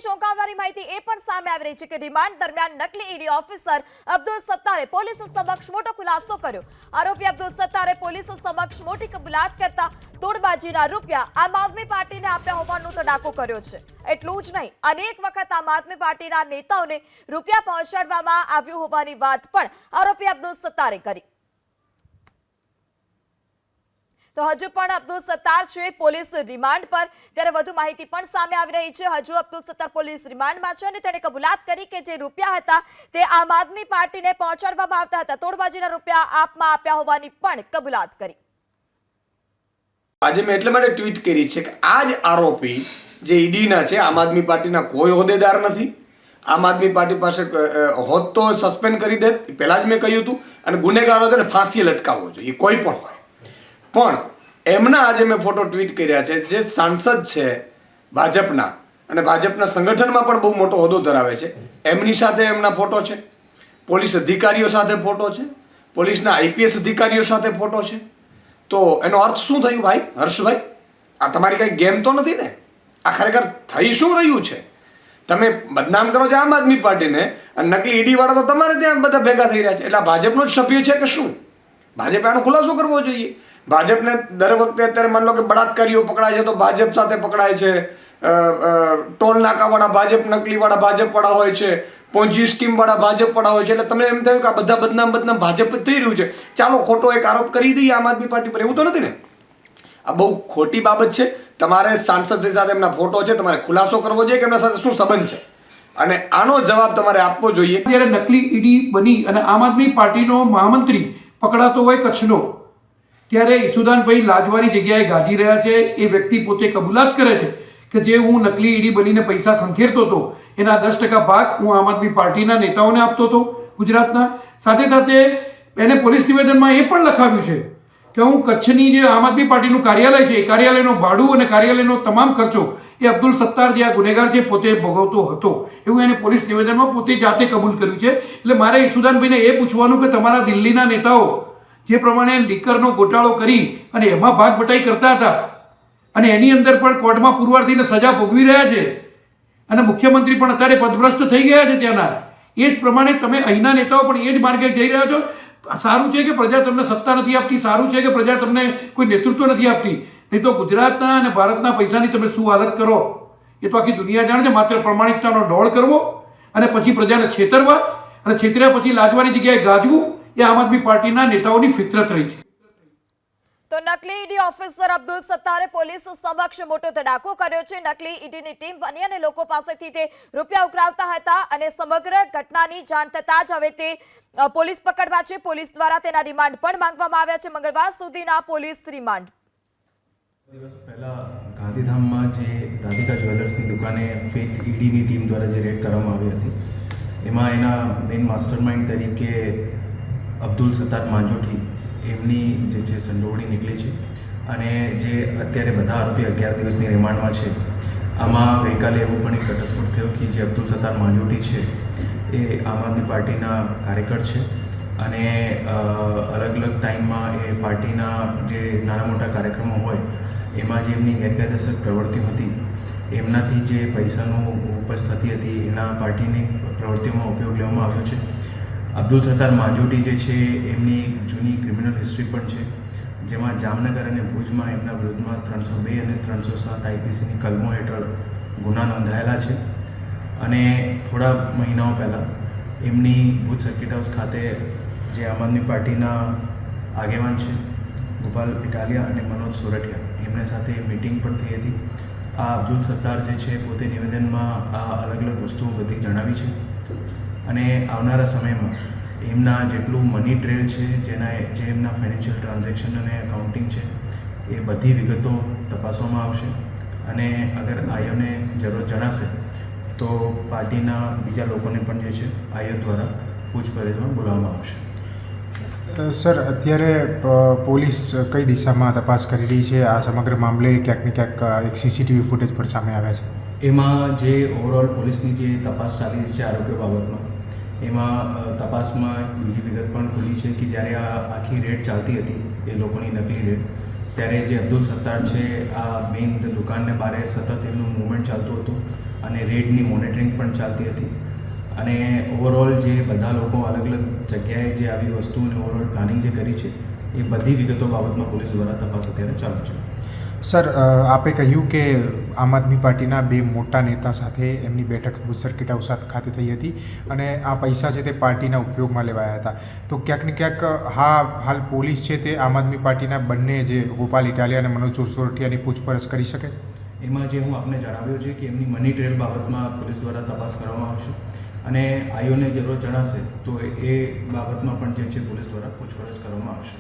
ચોંકાવનારી માહિતી એ પણ સામે આવી રહી છે કે રિમાન્ડ દરમિયાન નકલી ઈડી ઓફિસર અબ્દુલ સત્તારે પોલીસ સમક્ષ મોટો ખુલાસો કર્યો। આરોપી અબ્દુલ સત્તારે પોલીસ સમક્ષ મોટી કબૂલાત કરતા તોડબાજીના રૂપિયા આમ આદમી પાર્ટીને આપ્યા હોવાનો તડાકો કર્યો છે। એટલું જ નહીં, અનેક વખત આમ આદમી પાર્ટીના નેતાઓને રૂપિયા પહોંચાડવામાં આવ્યું હોવાની વાત પણ આરોપી અબ્દુલ સત્તારે કરી। તો હજુ પણ અબ્દુલ સત્તાર છે પોલીસ રિમાન્ડ પર, ત્યારે વધુ માહિતી પણ સામે આવી રહી છે। હજુ અબ્દુલ સત્તાર પોલીસ રિમાન્ડમાં છે અને તેણે કબૂલાત કરી કે જે રૂપિયા હતા તે આમ આદમી પાર્ટીને પહોંચાડવામાં આવતા હતા। તોડબાજીના રૂપિયા આપમાં આપ્યા હોવાની પણ કબૂલાત કરી। આજે મેં એટલે માટે ટ્વીટ કરી છે કે આ જ આરોપી જે ઈડીના છે, આમ આદમી પાર્ટીના કોઈ હોદ્દેદાર નથી। આમ આદમી પાર્ટી પાસે હોત તો સસ્પેન્ડ કરી દે, પહેલા જ મેં કહ્યું હતું, અને ગુનેગારો છે ને ફાંસીએ લટકાવવો જોઈએ, કોઈ પણ હોય। પણ એમના આજે મેં ફોટો ટ્વીટ કર્યા છે, જે સાંસદ છે ભાજપના અને ભાજપના સંગઠનમાં પણ બહુ મોટો હોદ્દો ધરાવે છે, એમની સાથે એમના ફોટો છે, પોલીસ અધિકારીઓ સાથે ફોટો છે, પોલીસના આઈપીએસ અધિકારીઓ સાથે ફોટો છે। તો એનો અર્થ શું થયું ભાઈ હર્ષભાઈ? આ તમારી કઈ ગેમ તો નથી ને? આ ખરેખર થઈ શું રહ્યું છે? તમે બદનામ કરો છો આમ આદમી પાર્ટીને અને નકલી ઈડી વાળા તો તમારે ત્યાં બધા ભેગા થઈ રહ્યા છે, એટલે આ ભાજપનો જ સભ્ય છે કે શું? ભાજપે આનો ખુલાસો કરવો જોઈએ। ભાજપને દર વખતે અત્યારે માની લો કે બળાત્કારીઓ પકડાય છે તો ભાજપ સાથે પકડાય છે, ટોલ નાકાવાળા ભાજપ, નકલીવાળા ભાજપવાળા હોય છે, પોંજી સ્કીમવાળા ભાજપવાળા હોય છે, એટલે તમને એમ થયું કે આ બધા બદનામ ભાજપ જ થઈ રહ્યું છે, ચાલો ખોટો એક આરોપ કરી દઈએ આમ આદમી પાર્ટી પર। એવું તો નથી ને? આ બહુ ખોટી બાબત છે। તમારે સાંસદ સાથે એમના ફોટો છે, તમારે ખુલાસો કરવો જોઈએ કે એમના સાથે શું સંબંધ છે, અને આનો જવાબ તમારે આપવો જોઈએ। જ્યારે નકલી ઈડી બની અને આમ આદમી પાર્ટીનો મહામંત્રી પકડાતો હોય કચ્છનો, ત્યારે ઈસુદાનભાઈ લાજવાની જગ્યાએ ગાજી રહ્યા છે। એ વ્યક્તિ પોતે કબૂલાત કરે છે કે જે હું નકલી ઈડી બનીને પૈસા ખંખેરતો હતો એના 10% ભાગ હું આમ આદમી પાર્ટીના નેતાઓને આપતો હતો ગુજરાતના। સાથે સાથે એને પોલીસ નિવેદનમાં એ પણ લખાવ્યું છે કે હું કચ્છની જે આમ આદમી પાર્ટીનું કાર્યાલય છે એ કાર્યાલયનું ભાડું અને કાર્યાલયનો તમામ ખર્ચો એ અબ્દુલ સત્તાર જે આ ગુનેગાર છે પોતે ભોગવતો હતો, એવું એને પોલીસ નિવેદનમાં પોતે જાતે કબૂલ કર્યું છે। એટલે મારે ઈસુદાનભાઈને એ પૂછવાનું કે તમારા દિલ્હીના નેતાઓ જે પ્રમાણે લીકરનો ગોટાળો કરી અને એમાં ભાગ બટાઈ કરતા હતા અને એની અંદર પણ કોર્ટમાં પુરવાર થઈને સજા ભોગવી રહ્યા છે અને મુખ્યમંત્રી પણ અત્યારે પદભ્રષ્ટ થઈ ગયા છે ત્યાંના, એ જ પ્રમાણે તમે અહીંના નેતાઓ પણ એ જ માર્ગે જઈ રહ્યા છો। સારું છે કે પ્રજા તમને સત્તા નથી આપતી, સારું છે કે પ્રજા તમને કોઈ નેતૃત્વ નથી આપતી, નહીં તો ગુજરાતના અને ભારતના પૈસાની તમે શું હાલત કરો એ તો આખી દુનિયા જાણે છે। માત્ર પ્રમાણિકતાનો ડોળ કરવો અને પછી પ્રજાને છેતરવા અને છેતર્યા પછી લાજવાની જગ્યાએ ગાજવું એ આમ આદમી પાર્ટીના નેતાઓની ફિતરત રહી છે। તો નકલી ઈડી ઓફિસર અબ્દુલ સત્તારે પોલીસ સમક્ષ મોટો તડાકો કર્યો છે। નકલી ઈડીની ટીમ બની અને લોકો પાસેથી તે રૂપિયા ઉઘરાવતા હતા અને સમગ્ર ઘટનાની જાણ થતાં જ હવે તે પોલીસ પકડવા છે। પોલીસ દ્વારા તેના રિમાન્ડ પણ માંગવામાં આવ્યા છે। મંગળવાર સુધીના પોલીસ રિમાન્ડ। દિવસ પહેલા ગાંધીધામમાં જે રાધિકા જ્વેલર્સની દુકાને ફેક ઈડીની ટીમ દ્વારા જે રેડ કરવામાં આવી હતી, એમાં એના મેઇન માસ્ટરમાઇન્ડ તરીકે અબ્દુલ સત્તાર માંજોઠી એમની જે છે સંડોવણી નીકળી છે અને જે અત્યારે બધા આરોપી 11 દિવસની રિમાન્ડમાં છે। આમાં ગઈકાલે એવું પણ એક ઘટસ્ફોટ થયો કે જે અબ્દુલ સત્તાર માંજોઠી છે એ આમ આદમી પાર્ટીના કાર્યકર છે અને અલગ અલગ ટાઈમમાં એ પાર્ટીના જે નાના મોટા કાર્યક્રમો હોય એમાં જે એમની ગેરકાયદેસર પ્રવૃત્તિઓ હતી એમનાથી જે પૈસાનું ઉપજ થતી હતી એના પાર્ટીની પ્રવૃત્તિઓમાં ઉપયોગ લેવામાં આવ્યો છે। અબ્દુલ સત્તાર માંજોઠી જે છે એમની જૂની ક્રિમિનલ હિસ્ટ્રી પણ છે, જેમાં જામનગર અને ભુજમાં એમના વિરુદ્ધમાં 302 અને 307 આઈપીસીની કલમો હેઠળ ગુના નોંધાયેલા છે। અને થોડા મહિનાઓ પહેલાં એમની ભુજ સર્કિટ હાઉસ ખાતે જે આમ આદમી પાર્ટીના આગેવાન છે ગોપાલ ઇટાલિયા અને મનોજ સોરઠિયા એમની સાથે મિટિંગ પણ થઈ હતી। આ અબ્દુલ સત્તાર જે છે પોતે નિવેદનમાં આ અલગ અલગ વસ્તુઓ બધી જણાવી છે અને આવનારા સમયમાં એમના જેટલું મની ટ્રેલ છે, જે એમના ફાઇનાન્શિયલ ટ્રાન્ઝેક્શન અને એકાઉન્ટિંગ છે એ બધી વિગતો તપાસવામાં આવશે અને અગર આયોને જરૂર જણાશે તો પાર્ટીના બીજા લોકોને પણ જે છે આયો દ્વારા પૂછપરછમાં બોલાવવામાં આવશે। સર, અત્યારે પોલીસ કઈ દિશામાં તપાસ કરી રહી છે? આ સમગ્ર મામલે ક્યાંક ને ક્યાંક એક સીસીટીવી ફૂટેજ પણ સામે આવ્યા છે। એમાં જે ઓવરઓલ પોલીસની જે તપાસ ચાલી રહી છે આરોપીઓ બાબતમાં, એમાં તપાસમાં બીજી વિગત પણ ખુલી છે કે જ્યારે આ આખી રેડ ચાલતી હતી એ લોકોની નકલી રેડ, ત્યારે જે અબ્દુલ સત્તાર છે આ મેઇન દુકાનને બહાર સતત એમનું મૂવમેન્ટ ચાલતું હતું અને રેડની મોનિટરિંગ પણ ચાલતી હતી અને ઓવરઓલ જે બધા લોકો અલગ અલગ જગ્યાએ જે આવી વસ્તુઓની ઓવરઓલ પ્લાનિંગ જે કરી છે એ બધી વિગતો બાબતમાં પોલીસ દ્વારા તપાસ અત્યારે ચાલુ છે. સર, આપે કહ્યું કે આમ આદમી પાર્ટીના બે મોટા નેતા સાથે એમની બેઠક ભુજ સર્કિટ હાઉસ ખાતે થઈ હતી અને આ પૈસા છે તે પાર્ટીના ઉપયોગમાં લેવાયા હતા. તો ક્યાંક ને ક્યાંક હાલ પોલીસ છે તે આમ આદમી પાર્ટીના બંને જે ગોપાલ ઇટાલિયા અને મનોજ સોરઠિયાની પૂછપરછ કરી શકે? એમાં જે હું આપને જણાવ્યું છે કે એમની મની ટ્રેલ બાબતમાં પોલીસ દ્વારા તપાસ કરવામાં આવશે અને આઈઓને જરૂર જણાશે તો એ બાબતમાં પણ જે છે પોલીસ દ્વારા પૂછપરછ કરવામાં આવશે.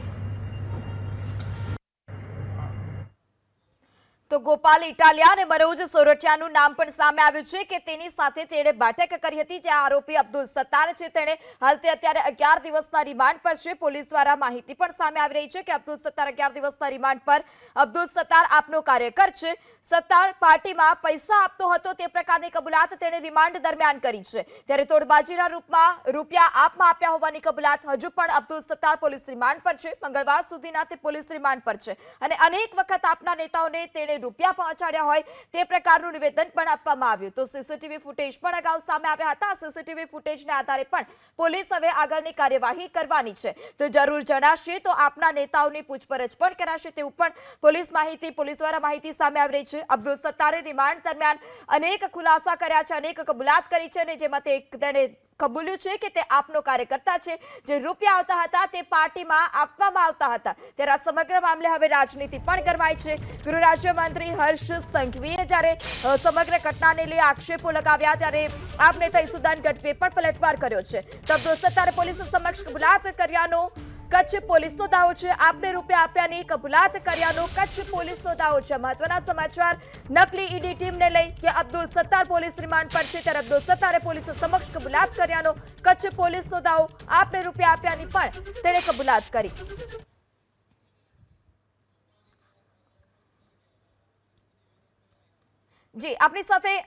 તો ગોપાલ ઇટાલિયા અને મનોજ સોરઠિયાનું નામ પણ સામે આવ્યું છે કે તેની સાથે તેણે બેઠક કરી હતી, જે આરોપી અબ્દુલ સત્તાર છે તેણે હાલ તે અત્યારે 11 દિવસના રિમાન્ડ પર છે. પોલીસ દ્વારા માહિતી પણ સામે આવી રહી છે કે અબ્દુલ સત્તાર 11 દિવસના રિમાન્ડ પર. અબ્દુલ સત્તાર આપનો કાર્યકર છે. સત્તાર પાર્ટીમાં પૈસા આપતો હતો તે પ્રકારની કબૂલાત તેણે રિમાન્ડ દરમિયાન કરી છે. ત્યારે તોડબાજીના રૂપમાં રૂપિયા આપમાં આપ્યા હોવાની કબૂલાત હજુ પણ અબ્દુલ સત્તાર પોલીસ રિમાન્ડ પર છે. મંગળવાર સુધીના તે પોલીસ રિમાન્ડ પર છે અને અનેક વખત આપના નેતાઓને તેણે રૂપિયા પહોંચાડ્યા હોય તે પ્રકારનું નિવેદન પણ આપવામાં આવ્યું. તો સીસીટીવી ફૂટેજ પણ અગાઉ સામે આવ્યા હતા. સીસીટીવી ફૂટેજના આધારે પણ પોલીસ હવે આગળની કાર્યવાહી કરવાની છે. તો જરૂર જણાશે તો આપના નેતાઓની પૂછપરછ પણ કરાશે તેવું પણ પોલીસ દ્વારા માહિતી સામે આવી રહી છે. અબ્દુલ સત્તારે રિમાન્ડ દરમિયાન અનેક ખુલાસા કર્યા છે, અનેક કબૂલાત કરી છે અને જેમાં તેણે કબૂલ્યું છે કે તે આપનો કાર્યકર્તા છે. જે રૂપિયા આવતા હતા તે પાર્ટીમાં આપવામાં આવતા હતા. ત્યારે આ સમગ્ર મામલે હવે રાજનીતિ પણ ગરમાઈ છે. ગૃહ રાજ્યમંત્રી હર્ષ સંઘવીએ જ્યારે સમગ્ર ઘટનાને લઈ આક્ષેપો લગાવ્યા ત્યારે આપ નેતા ઈસુદાન ગઢવીએ પણ પલટવાર કર્યો છે. તો અબ્દુલ સત્તારે પોલીસ સમક્ષ કબૂલાત કર્યાનો કચ્છ પોલીસનો દાવો છે. આપને રૂપિયા આપ્યાની કબૂલાત કર્યાનો કચ્છ પોલીસનો દાવો છે. મહત્વના સમાચાર નકલી ઈડી ટીમને લઈ કે અબ્દુલ સત્તાર પોલીસ રિમાન્ડ પર છે ત્યારે અબ્દુલ સત્તારે પોલીસ સમક્ષ કબૂલાત કર્યાનો કચ્છ પોલીસનો દાવો. આપને રૂપિયા આપ્યાની પણ તેણે કબૂલાત કરી. જી, આપની સાથે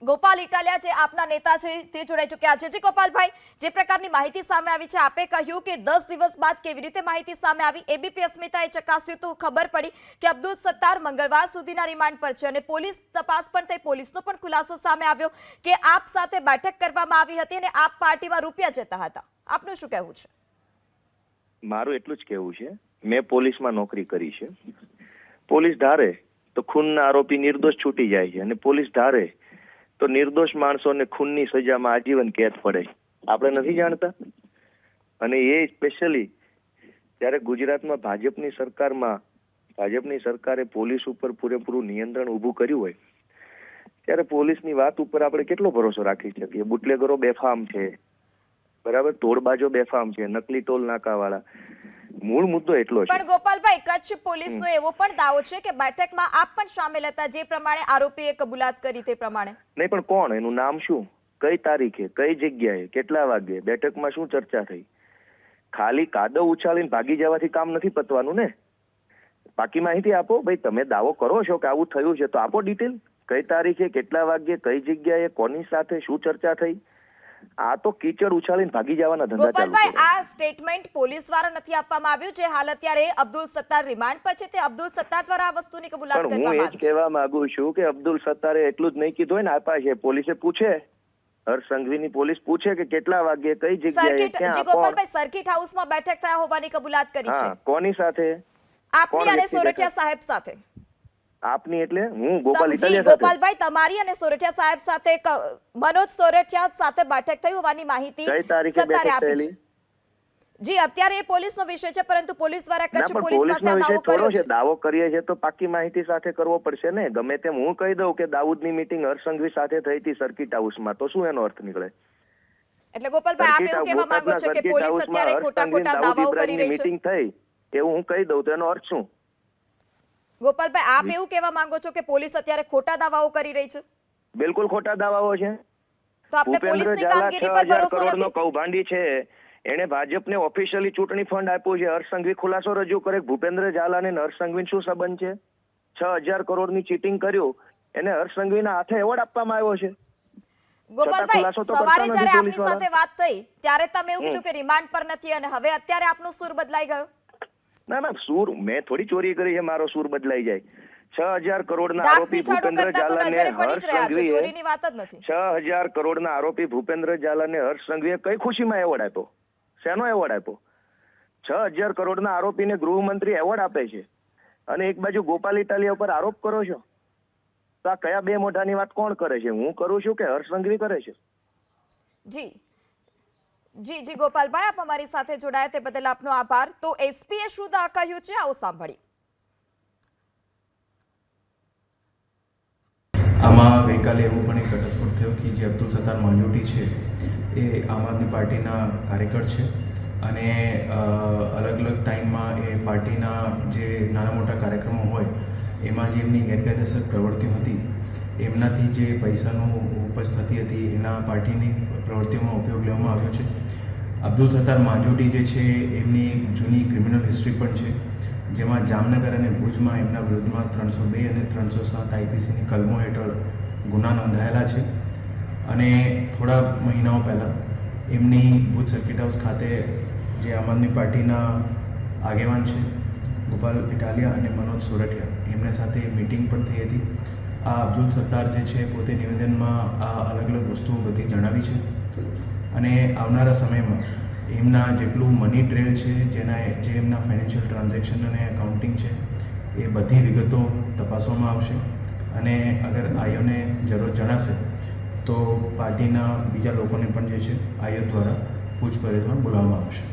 ગોપાલ ઇટાલિયા જે આપના નેતા છે તે જોડાઈ ચૂક્યા છે. જી ગોપાલભાઈ, જે પ્રકારની માહિતી સામે આવી છે, આપે કહ્યું કે 10 દિવસ બાદ કેવી રીતે માહિતી સામે આવી. એબીપી અસ્મિતાએ ચકાસ્યું તો ખબર પડી કે અબ્દુલ સત્તાર મંગળવાર સુધીના રિમાન્ડ પર છે અને પોલીસ તપાસ પણ થઈ. પોલીસનો પણ ખુલાસો સામે આવ્યો કે આપ સાથે બેઠક કરવામાં આવી હતી અને આપ પાર્ટીમાં રૂપિયા જતા હતા. આપનું શું કહેવું છે? મારું એટલું જ કહેવું છે, મેં પોલીસમાં નોકરી કરી છે. પોલીસ ધારે તો ખૂનના આરોપી નિર્દોષ છૂટી જાય છે અને પોલીસ ધારે તો નિર્દોષ માણસોને ખૂનની સજામાં આજીવન કેદ પડે. આપણે નથી જાણતા? અને એ સ્પેશિયલી જ્યારે ગુજરાતમાં ભાજપની સરકારે પોલીસ ઉપર પૂરેપૂરું નિયંત્રણ ઊભું કર્યું હોય ત્યારે પોલીસની વાત ઉપર આપણે કેટલો ભરોસો રાખી શકીએ? બુટલેગરો બેફામ છે, બરાબર, તોડબાજો બેફામ છે, નકલી ટોલ નાકાવાળા. મૂળ મુદ્દો એટલો છે. પણ ગોપાલભાઈ, કચ્છ પોલીસનો એવો પણ દાવો છે કે બેઠકમાં આપ પણ સામેલ હતા, જે પ્રમાણે આરોપીએ કબૂલાત કરી તે પ્રમાણે. નહીં, પણ કોણ, એનું નામ શું, કઈ તારીખે, કઈ જગ્યાએ, કેટલા વાગે, બેઠકમાં શું ચર્ચા થઈ? ખાલી કાદવ ઉછાળીને ભાગી જવાથી કામ નથી પતવાનું ને. બાકી માહિતી આપો ભાઈ. તમે દાવો કરો છો કે આવું થયું છે તો આપો ડિટેલ. કઈ તારીખે, કેટલા વાગે, કઈ જગ્યાએ, કોની સાથે શું ચર્ચા થઈ? આ તો કીચડ ઉછાળીને ભાગી જવાના ધંધા ચાલુ ગોપાલભાઈ, કર્યા. આ સ્ટેટમેન્ટ પોલીસ દ્વારા નથી આપવામાં આવ્યું. જે હાલ અત્યારે અબ્દુલ સત્તાર રિમાન્ડ પર છે તે અબ્દુલ સત્તાર દ્વારા આ વસ્તુની કબૂલાત પણ કરવામાં હું એ આવી જ છે. કહેવા માંગુ છું કે અબ્દુલ સત્તારે એટલું જ નહીં કીધું હોય ને, આપ્યા છે. પોલીસે પૂછે, હર્ષ સંઘવીની પોલીસ પૂછે કે કેટલા વાગે, કઈ જગ્યાએ, સર્કિટ, ક્યાં, જી ગોપાલભાઈ, સર્કિટ હાઉસમાં બેઠક થયા હોવાની કબૂલાત કરી છે. હા, કોની સાથે? આપની કોણ અને વ્યક્તિ સોરઠિયા બેઠા? સાહેબ સાથે. આપની એટલે હું ગોપાલ જી ઇટાલિયા સાથે. ગોપાલભાઈ, તમારી અને સોરઠિયા સાહેબ સાથે મનોજ સોરઠિયા સાથે બેઠક થઈ હોવાની માહિતી કઈ તારીખે સત્તારે બેઠક આપી છે. થયેલી? જી, અત્યારે એ પોલીસનો વિષય છે, પરંતુ પોલીસ દ્વારા ના, કચ્છ પણ પોલીસ પાસે પોલીસનો આ વિષય દાવો થોડો કર્યો છે. છે. દાવો કરીએ છે તો પાકી માહિતી સાથે કરવો પડશે ને. ગમે તેમ હું કહી દઉં કે દાઉદની મીટિંગ હર્ષ સંઘવી સાથે થઈ હતી સર્કિટ હાઉસમાં, તો શું એનો અર્થ નીકળે? એટલે ગોપાલભાઈ, આપ એવું કહેવા માંગો છો કે પોલીસ અત્યારે ખોટા દાવાઓ કરી રહી છે. મીટિંગ થઈ એવું હું કહી દઉં તો એનો અર્થ શું? ગોપાલભાઈ, આપ એવું કહેવા માંગો છો કે પોલીસ અત્યારે ખોટા દાવાઓ કરી રહી છે? બિલકુલ ખોટા દાવાઓ છે. તો આપણે ભૂપેન્દ્ર પોલીસની ઝાલા કામગીરી પર 6000 ભરોસો કરોડનો નથી. કૌભાંડી છે. એને ભાજપને ઓફિશિયલી ચૂંટણી ફંડ આપ્યું છે. હર્ષ સંઘવી ખુલાસો રજૂ કરે કે ભૂપેન્દ્ર ઝાલા અને હર્ષ સંઘવી શું સંબંધ છે? 6000 કરોડની ચીટિંગ કર્યું એને હર્ષ સંઘવીના હાથે એવોર્ડ આપવામાં આવ્યો છે. ગોપાલભાઈ, ખુલાસો તો સવારે કરતા નથી જ્યારે આપની પોલીસવાળા. સાથે વાત થઈ ત્યારે તમે એવું કીધું કે રિમાન્ડ પર નથી અને હવે અત્યારે આપનો સૂર બદલાઈ ગયો. ના, સૂર મેં થોડી ચોરી કરી છે મારો સૂર બદલાઈ જાય. 6,000 કરોડના ડાક આરોપી પીછાડો ભૂપેન્દ્ર કરતા તો ઝાલાને નજરે પડી હર્ષ જ રહ્યા છે, સંઘવીએ ચોરીની વાત જ નથી. 6,000 કરોડના આરોપી ભૂપેન્દ્ર ઝાલાને હર્ષ સંઘવીએ કઈ ખુશીમાં એવોર્ડ આપ્યો? શેનો એવોર્ડ આપ્યો? 6,000 કરોડના આરોપીને ગૃહમંત્રી એવોર્ડ આપે છે અને એક બાજુ ગોપાલ ઇટાલિયા ઉપર આરોપ કરો છો. તો આ કયા બે મોઢાની વાત કોણ કરે છે? હું કરું છું કે હર્ષ સંઘવી કરે છે? જી જી ગોપાલભાઈ, આપ અમારી સાથે જોડાયા તે બદલ આપનો આભાર. તો એસપીએ શું કહ્યું છે, આવો સાંભળીએ. આમાં ગઈકાલે એવું પણ એક ઘટસ્ફોટ થયો કે જે અબ્દુલ સત્તાર માંજોટી છે એ આમ આદમી પાર્ટીના કાર્યકર છે અને અલગ અલગ ટાઈમમાં એ પાર્ટીના જે નાના મોટા કાર્યક્રમો હોય એમાં જે એમની ગેરકાયદેસર પ્રવૃત્તિઓ હતી એમનાથી જે પૈસાનું ઉપજ થતી હતી એના પાર્ટીની પ્રવૃત્તિઓમાં ઉપયોગ લેવામાં આવ્યો છે. અબ્દુલ સત્તાર માંજોટી જે છે એમની જૂની ક્રિમિનલ હિસ્ટ્રી પણ છે, જેમાં જામનગર અને ભુજમાં એમના વિરુદ્ધમાં 302 અને 307 આઈપીસીની કલમો હેઠળ ગુના નોંધાયેલા છે. અને થોડા મહિનાઓ પહેલાં એમની ભુજ સર્કિટ હાઉસ ખાતે જે આમ આદમી પાર્ટીના આગેવાન છે ગોપાલ ઇટાલિયા અને મનોજ સોરઠિયા એમની સાથે મીટિંગ પણ થઈ હતી. આ અબ્દુલ સત્તાર જે છે પોતે નિવેદનમાં આ અલગ અલગ વસ્તુઓ બધી જણાવી છે અને આવનારા સમયમાં એમના જેટલું મની ટ્રેલ છે, જે એમના ફાઇનાન્શિયલ ટ્રાન્ઝેક્શન અને એકાઉન્ટિંગ છે એ બધી વિગતો તપાસવામાં આવશે અને અગર આયોને જરૂર જણાશે તો પાર્ટીના બીજા લોકોને પણ જે છે આયો દ્વારા પૂછપરછમાં બોલાવવામાં આવશે.